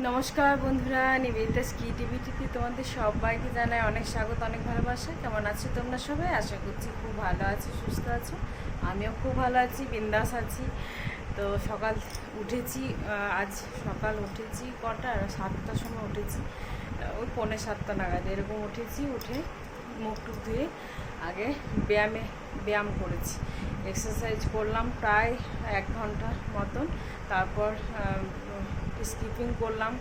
নমস্কার বন্ধুরা, নিবেদিতাস ক্রিয়েটিভিটিতে তোমাদের সবাইকে জানাই অনেক স্বাগত, অনেক ভালোবাসা। কেমন আছো তোমরা সবাই? আশা করছি খুব ভালো আছো, সুস্থ আছো। আমিও খুব ভালো আছি, বিন্দাস আছি। তো সকাল উঠেছি, আজ সকাল উঠেছি কটা, 7টার সময় উঠেছি, ওই 6:45 নাগাদ এরকম উঠেছি। উঠে মুখ টুক ধুয়ে আগে ব্যায়াম করেছি, এক্সারসাইজ করলাম প্রায় 1 ঘন্টা মতন। তারপর স্কিপিং করলাম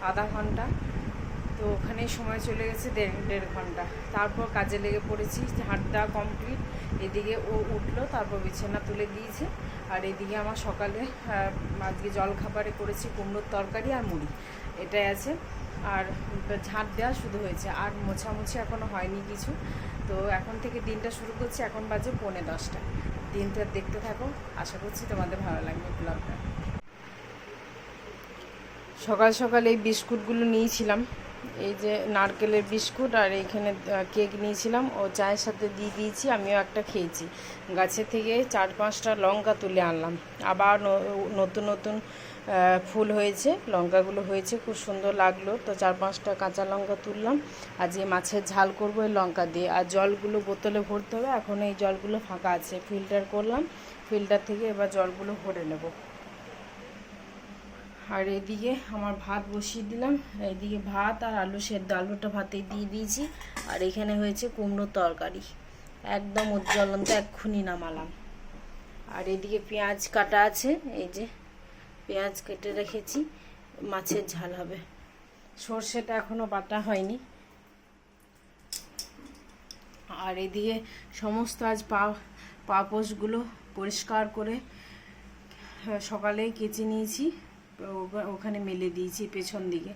আধা ঘন্টা। তো ওখানেই সময় চলে গেছে দেড় ঘন্টা। তারপর কাজে লেগে পড়েছি, হাঁটা কমপ্লিট। এদিকে ও উঠলো, তারপর বিছানা তুলে দিয়েছে। আর এদিকে আমার সকালে আজকে জলখাবারে করেছি কুমড়োর তরকারি আর মুড়ি, এটাই আছে। আর ঝাঁট দেওয়া শুধু হয়েছে, আর মোছামুছি এখনও হয়নি কিছু। তো এখন থেকে দিনটা শুরু করছি, এখন বাজে 9:45। দিনটা দেখতে থাকো, আশা করছি তোমাদের ভালো লাগবে ব্লগটা। সকাল সকাল এই বিস্কুটগুলো নিয়েছিলাম, এই যে নারকেলের বিস্কুট, আর এইখানে কেক নিয়েছিলাম, ও চায়ের সাথে দিয়ে দিয়েছি, আমিও একটা খেয়েছি। গাছে থেকে 4-5টা লঙ্কা তুলে আনলাম, আবার নতুন নতুন ফুল হয়েছে, লঙ্কাগুলো হয়েছে, খুব সুন্দর লাগলো। তো 4-5টা কাঁচা লঙ্কা তুললাম। আজকে মাছের ঝাল করবো এই লঙ্কা দিয়ে। আর জলগুলো বোতলে ভরতে হবে, এখন এই জলগুলো ফাঁকা আছে, ফিল্টার করলাম, ফিল্টার থেকে এবার জলগুলো ভরে নেব। আর এদিকে আমার ভাত বসিয়ে দিলাম, এইদিকে ভাত আর আলু সেদ্ধ, আলুটা ভাতে দিয়ে দিয়েছি। আর এখানে হয়েছে কুমড়োর তরকারি, একদম উজ্জ্বলন্ত, এক্ষুনি নামালাম। আর এদিকে পেঁয়াজ কাটা আছে, এই যে পেঁয়াজ কেটে রেখেছি, মাছের ঝাল হবে। সর্ষেটা এখনও বাটা হয়নি। আর এদিকে সমস্ত আজ পাপোশগুলো পরিষ্কার করে সকালেই কেচে নিয়েছি, ওখানে মেলে দিয়েছি পেছন দিকে।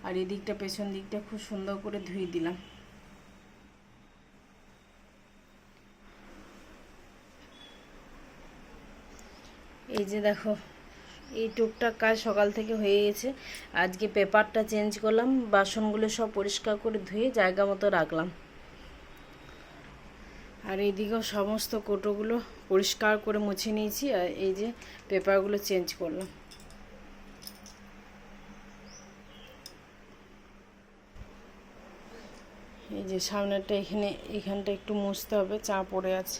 আর এদিকটা, পেছন দিকটা খুব সুন্দর করে ধুয়ে দিলাম। এই যে দেখো, এই টুকটাক কাজ সকাল থেকে হয়ে গেছে। আজকে পেপারটা চেঞ্জ করলাম, বাসনগুলো সব পরিষ্কার করে ধুয়ে জায়গা মতো রাখলাম। আর এইদিকেও সমস্ত কোটোগুলো পরিষ্কার করে মুছে নিয়েছি, আর এই যে পেপারগুলো চেঞ্জ করলাম। এই যে সামনেটা, এখানটা একটু মুছতে হবে, চা পড়ে আছে।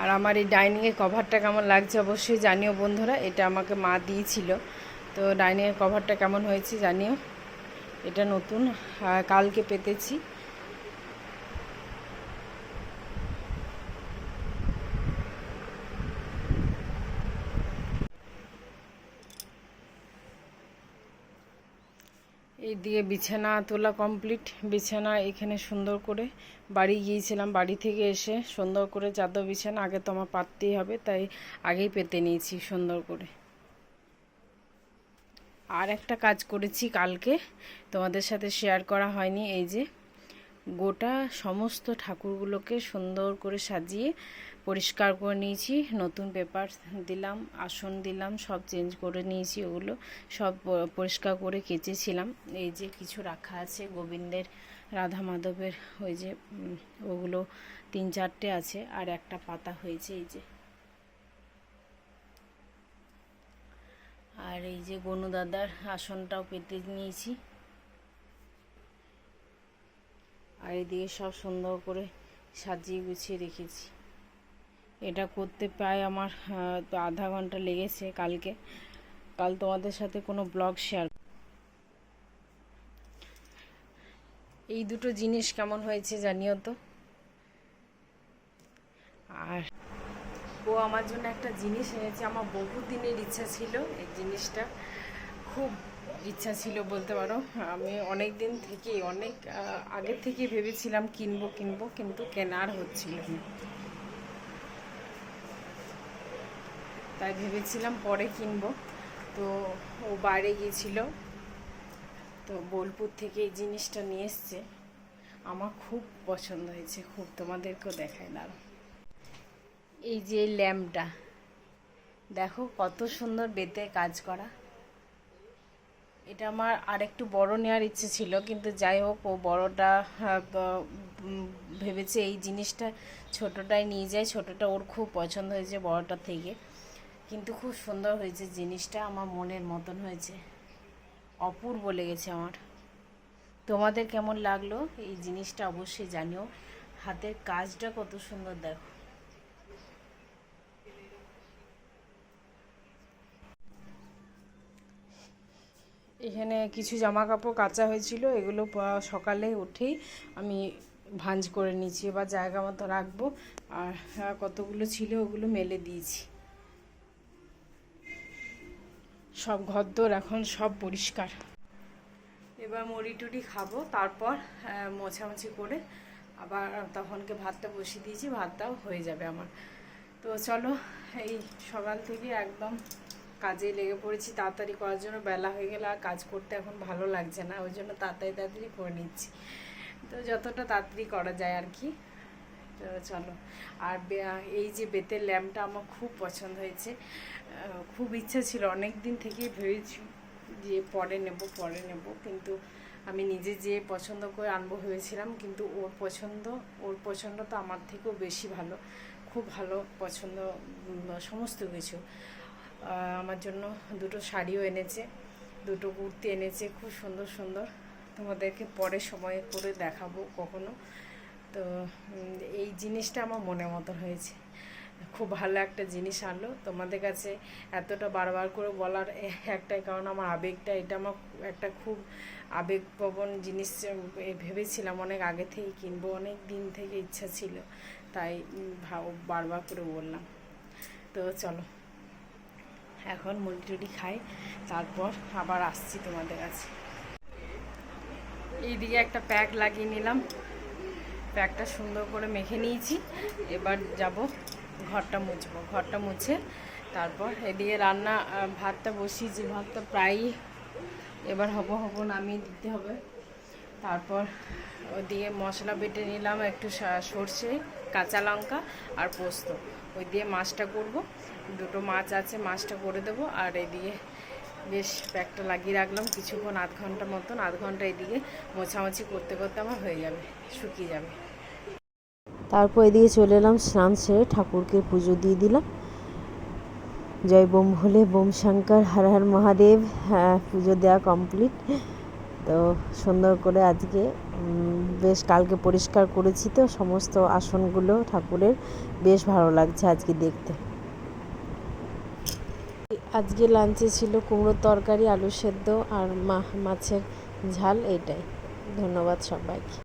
আর আমার এই ডাইনিংয়ের কভারটা কেমন লাগছে অবশ্যই জানিও বন্ধুরা, এটা আমাকে মা দিয়েছিল। তো ডাইনিংয়ের কভারটা কেমন হয়েছে জানিও, এটা নতুন, কালকে পেতেছি। এই দিয়ে বিছানা তোলা কমপ্লিট। বিছানা এখানে সুন্দর করে, বাড়ি গিয়েছিলাম, বাড়ি থেকে এসে সুন্দর করে চাদর বিছানা আগে তো আমার পাততেই হবে, তাই আগেই পেতে নিয়েছি সুন্দর করে। আর একটা কাজ করেছি কালকে, তোমাদের সাথে শেয়ার করা হয়নি। এই যে গোটা সমস্ত ঠাকুরগুলোকে সুন্দর করে সাজিয়ে পরিষ্কার করে নিয়েছি, নতুন পেপার দিলাম, আসন দিলাম, সব চেঞ্জ করে নিয়েছি। ওগুলো সব পরিষ্কার করে কেচেছিলাম। এই যে কিছু রাখা আছে গোবিন্দের, রাধা মাধবের, ওই যে ওগুলো 3-4টে আছে, আর একটা পাতা হয়েছে এই যে। আর এই যে গনু দাদার আসনটাও পেতে নিয়েছি। আর এদিকে সব সুন্দর করে সাজিয়ে গুছিয়ে রেখেছি। এটা করতে প্রায় আমার তো আধা ঘন্টা লেগেছে কালকে। কাল তোমাদের সাথে কোনো ব্লগ শেয়ার। এই দুটো জিনিস কেমন হয়েছে জানিও তো। আর ও আমার জন্য একটা জিনিস এনেছে, আমার বহু দিনের ইচ্ছা ছিল, এই জিনিসটা খুব ইচ্ছা ছিল বলতে পারো। আমি অনেক দিন থেকে, অনেক আগের থেকে ভেবেছিলাম কিনবো কিনবো, কিন্তু কেনার হচ্ছিল না। তাই ভেবেছিলাম পরে কিনবো। তো ও বাইরে গিয়েছিল, তো বোলপুর থেকে এই জিনিসটা নিয়ে এসছে। আমার খুব পছন্দ হয়েছে, খুব। তোমাদেরকেও দেখাই দাঁড়াও। এই যে ল্যাম্পটা দেখো, কত সুন্দর বেতে কাজ করা। এটা আমার আর একটু বড় নেওয়ার ইচ্ছে ছিল, কিন্তু যাই হোক, ও বড়টা ভেবেছে এই জিনিসটা ছোটটাই নিয়ে যায়, ছোটটা ওর খুব পছন্দ হয়েছে বড়টার থেকে। কিন্তু খুব সুন্দর হয়েছে জিনিসটা, আমার মনের মতন হয়েছে, অপূর্ব লেগেছে আমার। তোমাদের কেমন লাগলো এই জিনিসটা অবশ্যই জানিও। হাতের কাজটা কত সুন্দর দেখো। এখানে কিছু জামা কাপড় কাচা হয়েছিল, এগুলো সকালে উঠেই আমি ভাঁজ করে নিয়েছি, এবার জায়গা মতো রাখবো। আর কতগুলো ছিল ওগুলো মেলে দিয়েছি। সব ঘরদোর এখন সব পরিষ্কার। এবার মুড়ি টুড়ি খাবো, তারপর মোছামুছি করে আবার তখনকে ভাতটা বসিয়ে দিয়েছি, ভাতটাও হয়ে যাবে আমার। তো চলো, এই সকাল থেকে একদম কাজে লেগে পড়েছি তাড়াতাড়ি করার জন্য। বেলা হয়ে গেলে আর কাজ করতে এখন ভালো লাগছে না, ওই জন্য তাড়াতাড়ি করে নিচ্ছি। তো যতটা তাড়াতাড়ি করা যায় আর কি। তো চলো। আর এই যে বেতের ল্যাম্পটা আমার খুব পছন্দ হয়েছে, খুব ইচ্ছা ছিল, অনেক দিন থেকেই ভেবেছি যে পরে নেব, কিন্তু আমি নিজে যে পছন্দ করে আনবো ভেবেছিলাম, কিন্তু ওর পছন্দ তো আমার থেকেও বেশি ভালো, খুব ভালো পছন্দ সমস্ত কিছু। আমার জন্য দুটো শাড়িও এনেছে, দুটো কুর্তি এনেছে, খুব সুন্দর সুন্দর। তোমাদেরকে পরে সময় করে দেখাবো কখনো। তো এই জিনিসটা আমার মনের মতো হয়েছে, খুব ভালো একটা জিনিস আনলো। তোমাদের কাছে এতটা বারবার করে বলার একটাই কারণ, আমার আবেগটা, এটা আমার একটা খুব আবেগপ্রবণ জিনিস। ভেবেছিলাম অনেক আগে থেকে কিনবো, অনেক দিন থেকে ইচ্ছা ছিল, তাই বারবার করে বললাম। তো চলো এখন মুড়ি টুড়ি খাই, তারপর আবার আসছি তোমাদের কাছে। এইদিকে একটা প্যাক লাগিয়ে নিলাম, প্যাকটা সুন্দর করে মেখে নিয়েছি। এবার যাব ঘরটা মুছে তারপর এদিকে রান্না, ভাতটা বসিয়েছি, ভাতটা প্রায়ই এবার হবো নামিয়ে দিতে হবে। তারপর ওদিকে মশলা বেটে নিলাম, একটু সর্ষে, কাঁচা লঙ্কা আর পোস্ত, ওই দিয়ে মাছটা করব। দুটো মাছ আছে, মাছটা করে দেবো। আর এদিকে বেশ প্যাকটা লাগিয়ে রাখলাম কিছুক্ষণ, আধ ঘন্টা এদিকে মোছামুছি করতে করতে আমার হয়ে যাবে, শুকিয়ে যাবে। তারপর এদিকে চলে এলাম, স্নান সেরে ঠাকুরকে পুজো দিয়ে দিলাম। জয় বোম ভোলে, বোম শঙ্কর, হর হর মহাদেব। হ্যাঁ, পুজো দেওয়া কমপ্লিট। তো সুন্দর করে আজকে বেশ, কালকে পরিষ্কার করেছি তো সমস্ত আসনগুলো ঠাকুরের, বেশ ভালো লাগছে আজকে দেখতে। আজকে লাঞ্চে ছিল কুমড়োর তরকারি, আলু সেদ্ধ আর মাছের ঝাল। এটাই। ধন্যবাদ সবাইকে।